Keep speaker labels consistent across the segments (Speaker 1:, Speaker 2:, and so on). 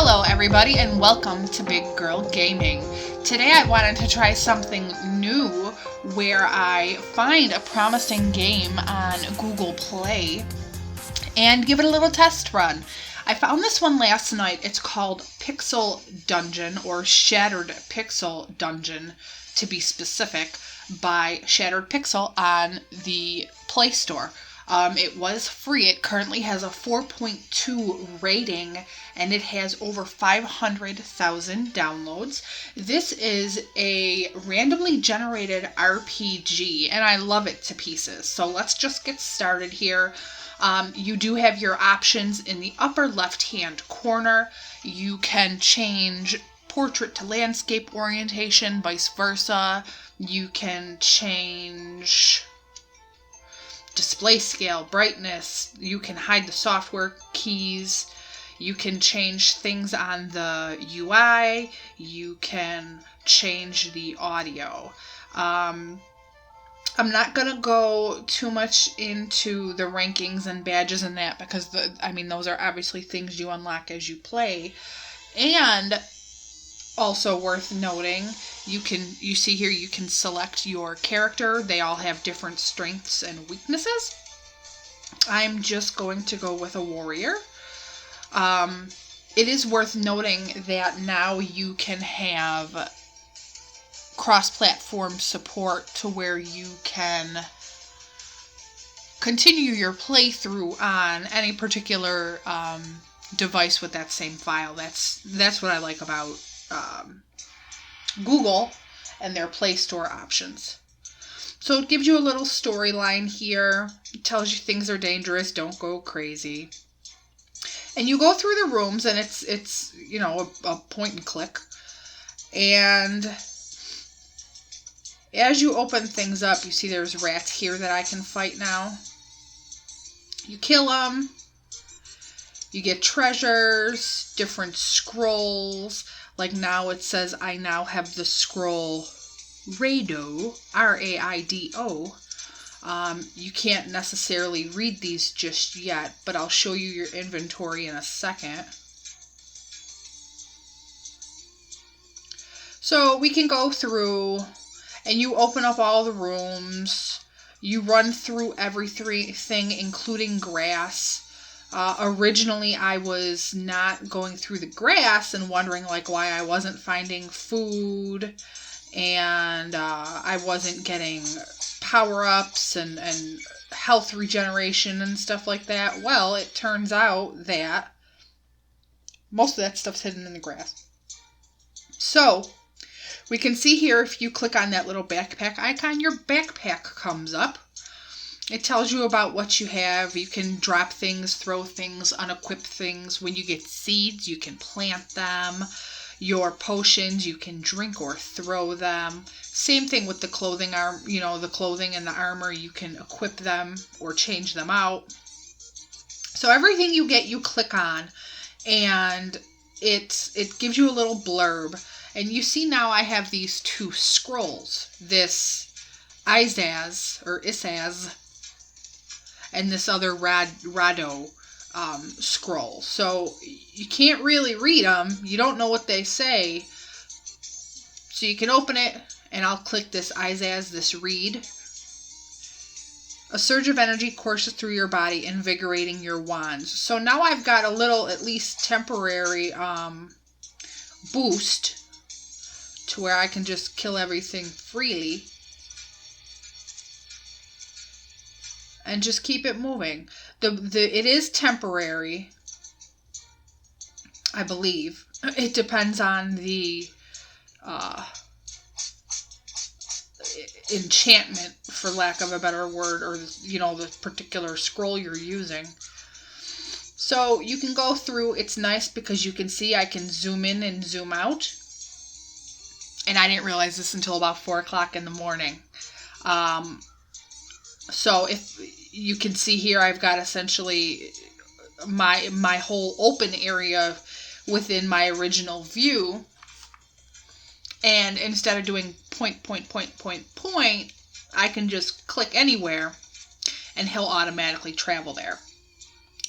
Speaker 1: Hello everybody and welcome to Big Girl Gaming. Today I wanted to try something new where I find a promising game on Google Play and give it a little test run. I found this one last night. It's called Pixel Dungeon, or Shattered Pixel Dungeon to be specific, by Shattered Pixel on the Play Store. It was free. It currently has a 4.2 rating and it has over 500,000 downloads. This is a randomly generated RPG and I love it to pieces. So let's just get started here. You do have your options in the upper left-hand corner. You can change portrait to landscape orientation, vice versa. You can change display scale, brightness. You can hide the software keys. You can change things on the UI. You can change the audio. I'm not going to go too much into the rankings and badges and that because, those are obviously things you unlock as you play. And also worth noting, you see here you can select your character. They all have different strengths and weaknesses. I'm just going to go with a warrior. It is worth noting that now you can have cross-platform support to where you can continue your playthrough on any particular device with that same file. That's what I like about Google and their Play Store options. So it gives you a little storyline here. It tells you things are dangerous, don't go crazy. And you go through the rooms and it's a point and click. And as you open things up, you see there's rats here that I can fight now. You kill them. You get treasures, different scrolls. Like now it says I now have the scroll Raido, R-A-I-D-O. You can't necessarily read these just yet, but I'll show you your inventory in a second. So we can go through and you open up all the rooms. You run through everything, including grass. Originally, I was not going through the grass and wondering why I wasn't finding food and I wasn't getting power-ups and health regeneration and stuff like that. Well, it turns out that most of that stuff's hidden in the grass. So we can see here, if you click on that little backpack icon, your backpack comes up. It tells you about what you have. You can drop things, throw things, unequip things. When you get seeds, you can plant them. Your potions, you can drink or throw them. Same thing with the clothing, the clothing and the armor. You can equip them or change them out. So everything you get, you click on, and it gives you a little blurb. And you see now I have these two scrolls. This Isaz, and this other Rado scroll. So you can't really read them. You don't know what they say. So you can open it, and I'll click this Isaz, this read. A surge of energy courses through your body, invigorating your wands. So now I've got a little, at least temporary, boost to where I can just kill everything freely. And just keep it moving. It is temporary, I believe. It depends on the enchantment, for lack of a better word, or the particular scroll you're using. So you can go through. It's nice because you can see I can zoom in and zoom out. And I didn't realize this until about 4 o'clock in the morning. So if you can see here, I've got essentially my whole open area within my original view. And instead of doing point, I can just click anywhere and he'll automatically travel there.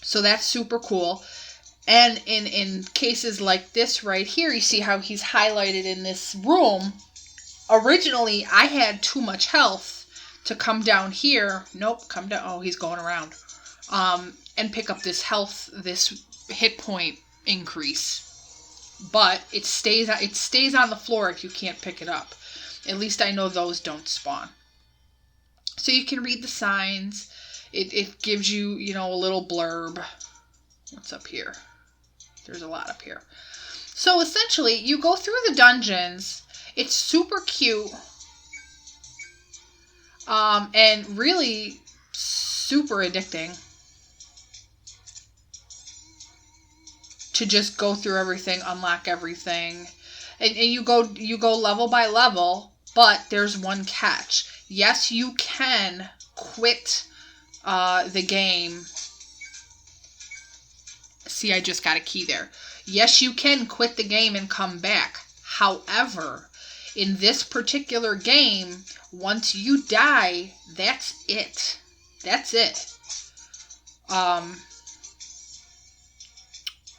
Speaker 1: So that's super cool. And in cases like this right here, you see how he's highlighted in this room. Originally, I had too much health to come down here. Nope, come down. Oh, he's going around. And pick up this health, this hit point increase. But it stays on the floor if you can't pick it up. At least I know those don't spawn. So you can read the signs. It gives you, a little blurb. What's up here? There's a lot up here. So essentially, you go through the dungeons. It's super cute. And really super addicting to just go through everything, unlock everything. And you go level by level, but there's one catch. Yes, you can quit the game. See, I just got a key there. Yes, you can quit the game and come back. However, in this particular game, once you die, that's it. That's it.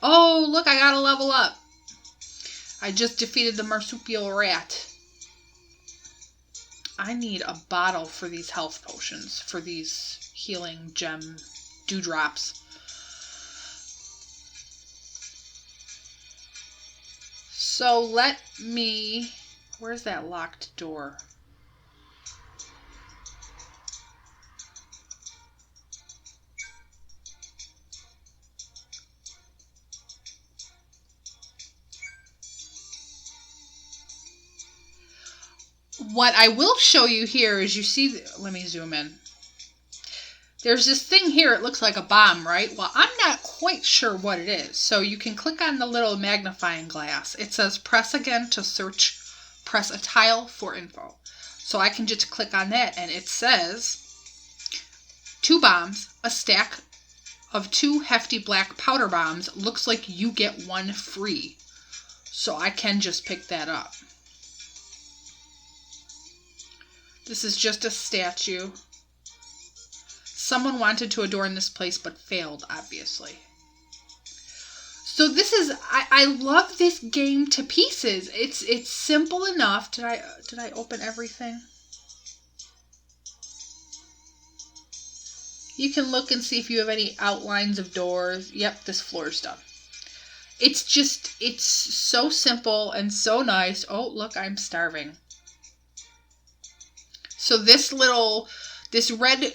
Speaker 1: Oh, look, I got to level up. I just defeated the marsupial rat. I need a bottle for these health potions, for these healing gem dewdrops. So let me... Where's that locked door? What I will show you here is you see... Let me zoom in. There's this thing here, it looks like a bomb, right? Well, I'm not quite sure what it is. So you can click on the little magnifying glass. It says press again to search, press a tile for info. So I can just click on that and it says 2 bombs, a stack of 2 hefty black powder bombs. Looks like you get 1 free. So I can just pick that up. This is just a statue. Someone wanted to adorn this place but failed, obviously. So this is, I love this game to pieces. It's simple enough. Did I open everything? You can look and see if you have any outlines of doors. Yep, this floor's done. It's so simple and so nice. Oh, look, I'm starving. So this red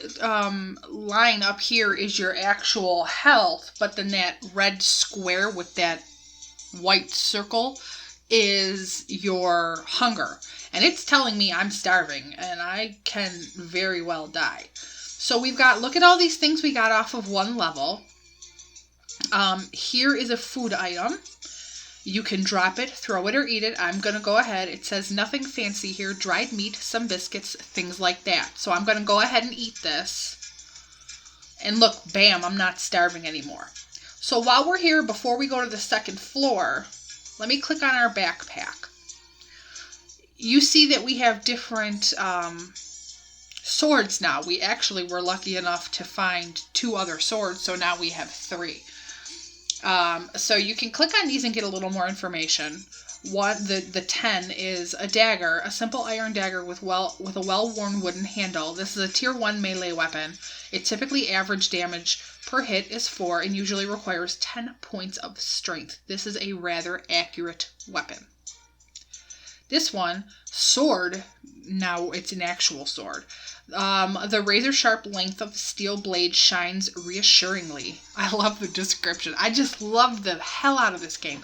Speaker 1: line up here is your actual health, but then that red square with that white circle is your hunger. And it's telling me I'm starving, and I can very well die. So we've got, look at all these things we got off of one level. Here is a food item. You can drop it, throw it, or eat it. I'm going to go ahead. It says nothing fancy here. Dried meat, some biscuits, things like that. So I'm going to go ahead and eat this. And look, bam, I'm not starving anymore. So while we're here, before we go to the second floor, let me click on our backpack. You see that we have different swords now. We actually were lucky enough to find 2 other swords, so now we have 3. So you can click on these and get a little more information. The 10 is a dagger, a simple iron dagger with a well-worn wooden handle. This is a tier 1 melee weapon. It typically average damage per hit is 4 and usually requires 10 points of strength. This is a rather accurate weapon. This one, sword, now it's an actual sword. The razor-sharp length of the steel blade shines reassuringly. I love the description. I just love the hell out of this game.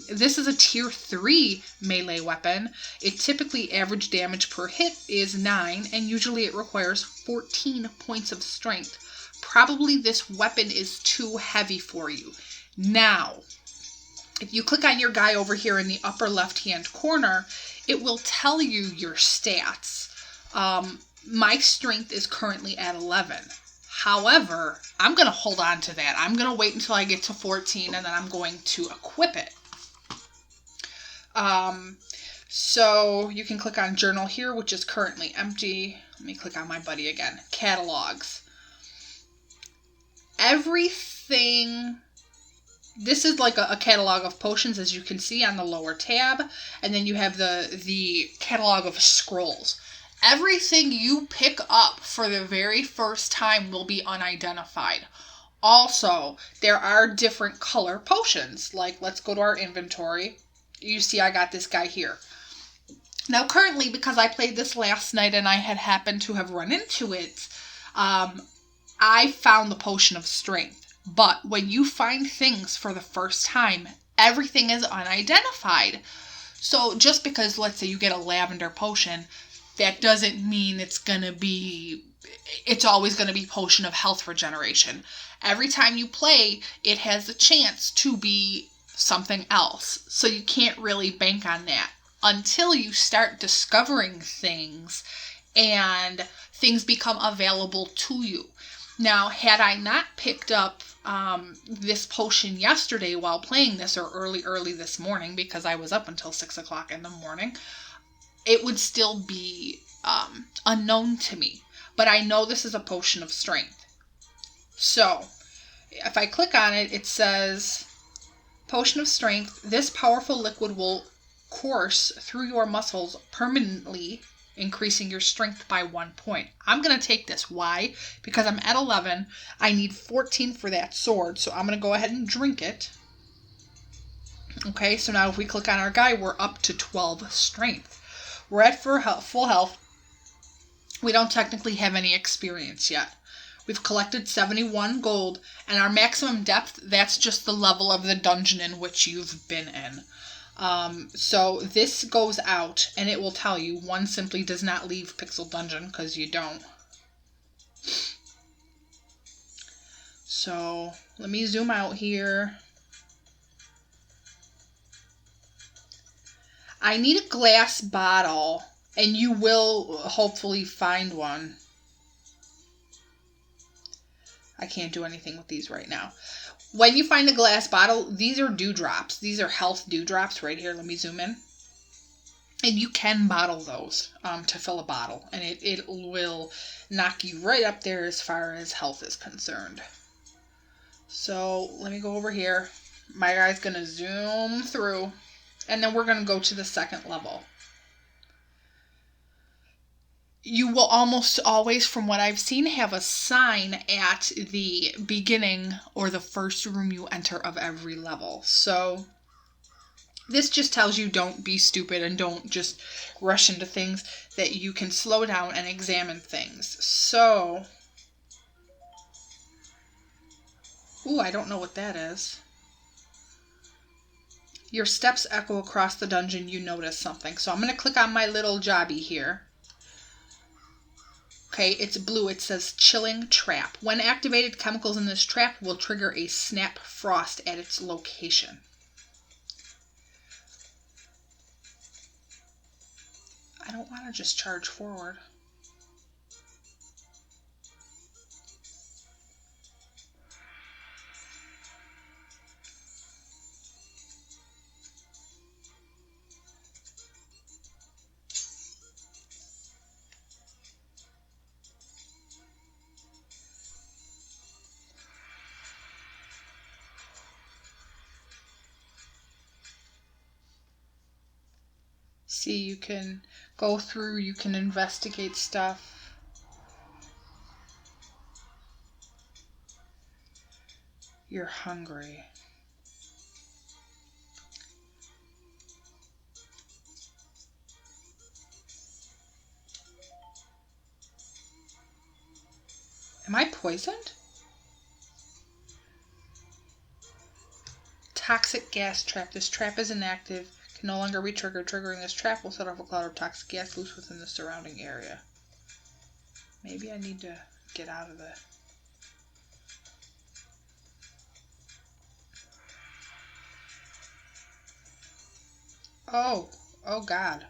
Speaker 1: This is a tier 3 melee weapon. It typically average damage per hit is 9, and usually it requires 14 points of strength. Probably this weapon is too heavy for you. Now, if you click on your guy over here in the upper left-hand corner, it will tell you your stats. My strength is currently at 11. However, I'm going to hold on to that. I'm going to wait until I get to 14 and then I'm going to equip it. So you can click on journal here, which is currently empty. Let me click on my buddy again. Catalogs. Everything this is like a catalog of potions, as you can see on the lower tab, and then you have the catalog of scrolls. Everything you pick up for the very first time will be unidentified. Also, there are different color potions. Like, let's go to our inventory. You see I got this guy here. Now, currently, because I played this last night and I had happened to have run into it, I found the potion of strength. But when you find things for the first time, everything is unidentified. So just because, let's say, you get a lavender potion, that doesn't mean it's always going to be potion of health regeneration. Every time you play, it has a chance to be something else. So you can't really bank on that until you start discovering things and things become available to you. Now, had I not picked up this potion yesterday while playing this, or early this morning, because I was up until 6 o'clock in the morning, it would still be unknown to me. But I know this is a potion of strength. So, if I click on it, it says, Potion of Strength. This powerful liquid will course through your muscles permanently, increasing your strength by 1 point. I'm going to take this. Why? Because I'm at 11. I need 14 for that sword, so I'm going to go ahead and drink it. Okay, so now if we click on our guy, we're up to 12 strength. We're at full health. We don't technically have any experience yet. We've collected 71 gold, and our maximum depth, that's just the level of the dungeon in which you've been in. So this goes out, and it will tell you, one simply does not leave Pixel Dungeon, because you don't. So, let me zoom out here. I need a glass bottle, and you will hopefully find one. I can't do anything with these right now. When you find a glass bottle, these are dewdrops. These are health dewdrops right here. Let me zoom in. And you can bottle those to fill a bottle. And it will knock you right up there as far as health is concerned. So let me go over here. My guy's going to zoom through. And then we're going to go to the second level. You will almost always, from what I've seen, have a sign at the beginning or the first room you enter of every level. So this just tells you don't be stupid and don't just rush into things, that you can slow down and examine things. So, ooh, I don't know what that is. Your steps echo across the dungeon, you notice something. So I'm going to click on my little jobby here. Okay, it's blue. It says Chilling Trap. When activated, chemicals in this trap will trigger a snap frost at its location. I don't want to just charge forward. See, you can go through, you can investigate stuff. You're hungry. Am I poisoned? Toxic gas trap. This trap is inactive. Can no longer be triggered. Triggering this trap will set off a cloud of toxic gas loose within the surrounding area. Maybe I need to get out of the... Oh God.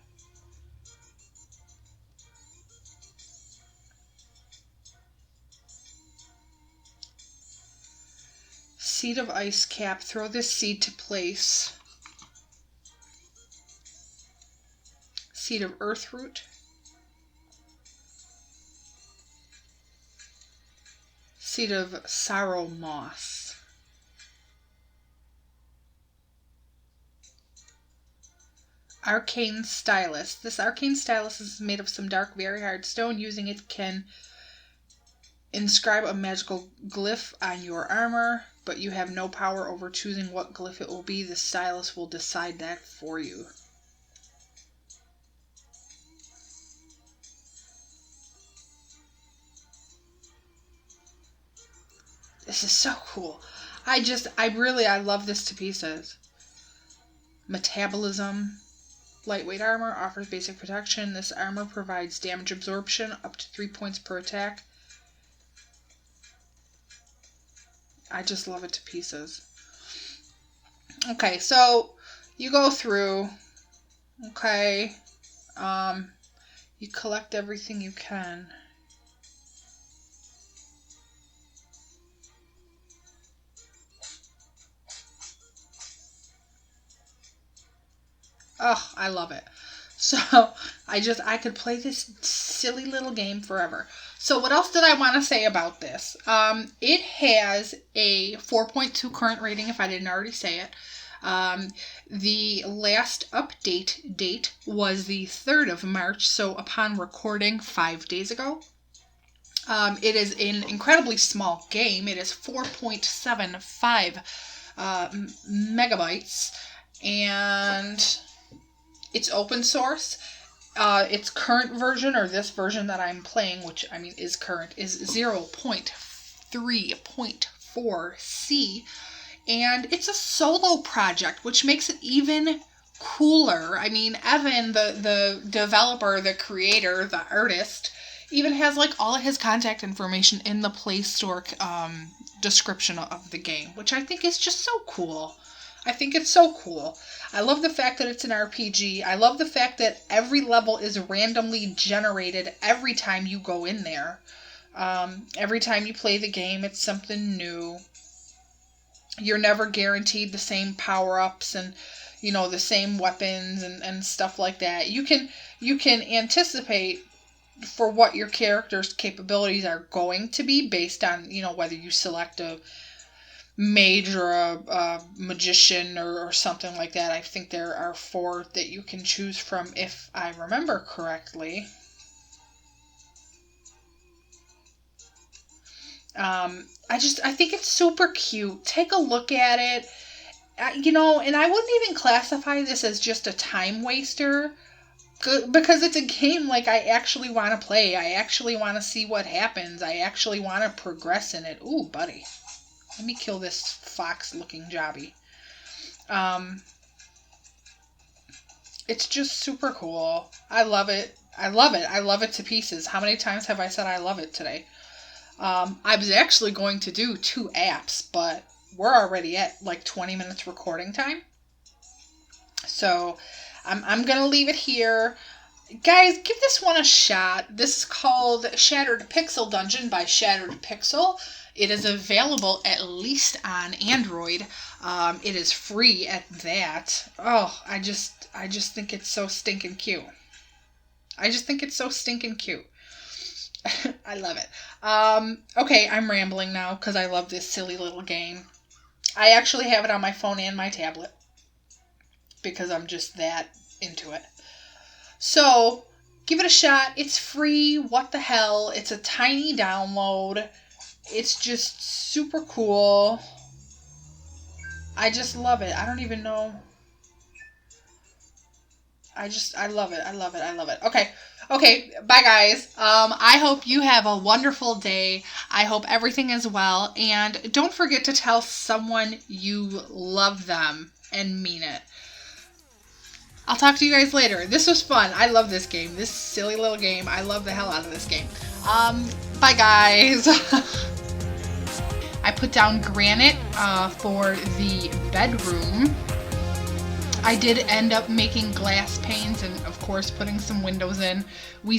Speaker 1: Seed of Ice Cap. Throw this seed to place. Seed of Earthroot. Seed of Sorrow Moss. Arcane Stylus. This arcane stylus is made of some dark, very hard stone. Using it can inscribe a magical glyph on your armor, but you have no power over choosing what glyph it will be. The stylus will decide that for you. This is so cool. I love this to pieces. Metabolism. Lightweight armor offers basic protection. This armor provides damage absorption up to 3 points per attack. I just love it to pieces. Okay, so you go through. Okay. You collect everything you can. Oh, I love it. So I could play this silly little game forever. So what else did I want to say about this? It has a 4.2 current rating, if I didn't already say it. The last update date was the 3rd of March, so upon recording 5 days ago. It is an incredibly small game. It is 4.75 megabytes, and it's open source. Its current version, or this version that I'm playing, which I mean is current, is 0.3.4C. And it's a solo project, which makes it even cooler. I mean, Evan, the developer, the creator, the artist, even has like all of his contact information in the Play Store description of the game, which I think is just so cool. I think it's so cool. I love the fact that it's an RPG. I love the fact that every level is randomly generated every time you go in there. Every time you play the game, it's something new. You're never guaranteed the same power-ups and, you know, the same weapons and stuff like that. You can anticipate for what your character's capabilities are going to be based on, you know, whether you select a mage or a magician or something like that. I think there are 4 that you can choose from, if I remember correctly. I think it's super cute. Take a look at it. You know, and I wouldn't even classify this as just a time waster, because it's a game like I actually want to play. I actually want to see what happens. I actually want to progress in it. Ooh, buddy. Let me kill this fox-looking jobby. It's just super cool. I love it. I love it. I love it to pieces. How many times have I said I love it today? I was actually going to do 2 apps, but we're already at like 20 minutes recording time. So I'm going to leave it here. Guys, give this one a shot. This is called Shattered Pixel Dungeon by Shattered Pixel. It is available at least on Android. It is free at that. Oh, I just think it's so stinking cute. I just think it's so stinking cute. I love it. Okay, I'm rambling now because I love this silly little game. I actually have it on my phone and my tablet because I'm just that into it. So, give it a shot. It's free. What the hell? It's a tiny download. It's just super cool. I just love it. I don't even know. I love it. I love it. I love it. Okay. Bye, guys. I hope you have a wonderful day. I hope everything is well. And don't forget to tell someone you love them and mean it. I'll talk to you guys later. This was fun. I love this game. This silly little game. I love the hell out of this game. Bye, guys. I put down granite for the bedroom. I did end up making glass panes and, of course, putting some windows in. We